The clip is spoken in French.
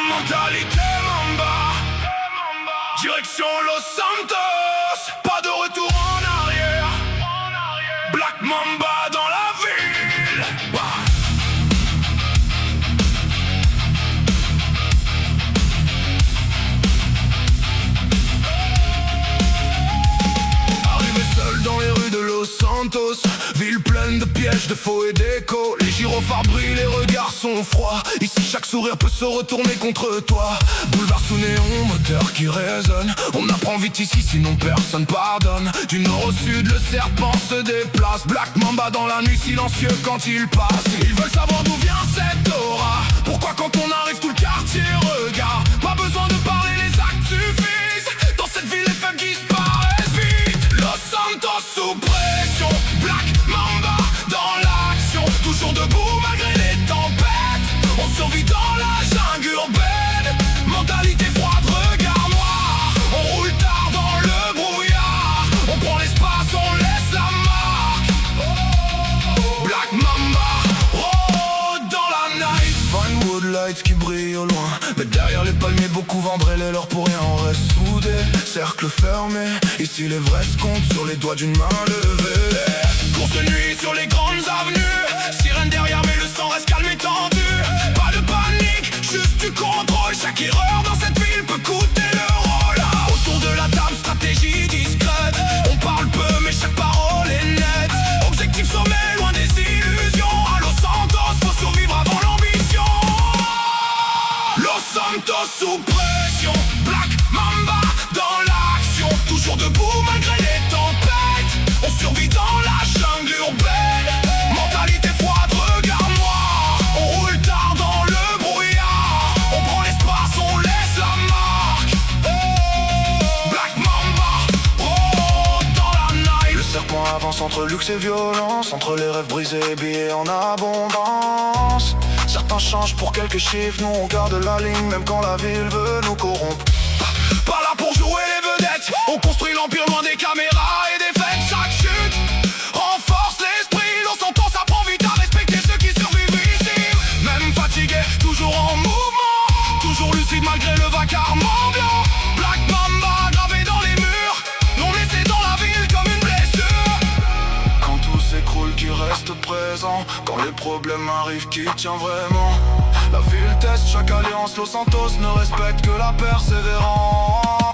Mentalité Mamba, direction Los Santos, pas de retour en arrière. Black Mamba dans la ville. Arrivé seul dans les rues de Los Santos, ville pleine de pièges, de faux et d'échos. Les gyrophares brillent, les regards sont froids. Ici chaque sourire peut se retourner contre toi. Boulevard sous néon, moteur qui résonne. On apprend vite ici sinon personne pardonne. Du nord au sud le serpent se déplace. Black Mamba dans la nuit, silencieux quand il passe. Ils veulent savoir d'où vient cette aura. Pourquoi quand on arrive tout le quartier regarde. Pas besoin de parler, les actes suffisent. Dans cette ville les femmes disparaissent vite. Los Santos sous pression, Black Mamba dans l'action. Toujours debout malgré les tempêtes. On survit dans la jungle urbaine. Mentalité froide, regard noir. On roule tard dans le brouillard. On prend l'espace, on laisse la marque. Black Mamba, oh, dans la night. Vinewood lights qui brillent au loin. Mais derrière les palmiers, beaucoup vendraient les leurs pour rien. On reste soudés, cercle fermé. Ici les vrais se comptent sur les doigts d'une main levée. Course de nuit sur les grandes avenues. Sirène derrière mais le sang reste calme et tendu. Pas de panique, juste du contrôle. Chaque erreur dans cette ville peut coûter le rôle. Autour de la table, stratégie discrète. On parle peu mais chaque parole est nette. Objectif sommet, loin des illusions. À Los Santos, faut survivre avant l'ambition. Los Santos sous pression, Black Mamba dans l'action. Toujours debout malgré les tempêtes. On survit dans la jungle urbaine. Mentalité froide, regard noir. On roule tard dans le brouillard. On prend l'espace, on laisse la marque. Black Mamba, oh, dans la night. Le serpent avance entre luxe et violence. Entre les rêves brisés et billets en abondance. Certains changent pour quelques chiffres. Nous on garde la ligne même quand la ville veut nous corrompre. Pas là pour jouer les vedettes. On construit l'empire loin des caméras et des fêtes. Chaque chute renforce l'esprit. Los Santos apprend vite à respecter ceux qui survivent ici. Même fatigué, toujours en mouvement. Toujours lucide malgré le vacarme ambiant. Black Mamba gravé dans les murs. Non laissé dans la ville comme une blessure. Quand tout s'écroule, qui reste présent. Quand les problèmes arrivent, qui tient vraiment. La ville teste chaque alliance. Los Santos ne respecte que la persévérance.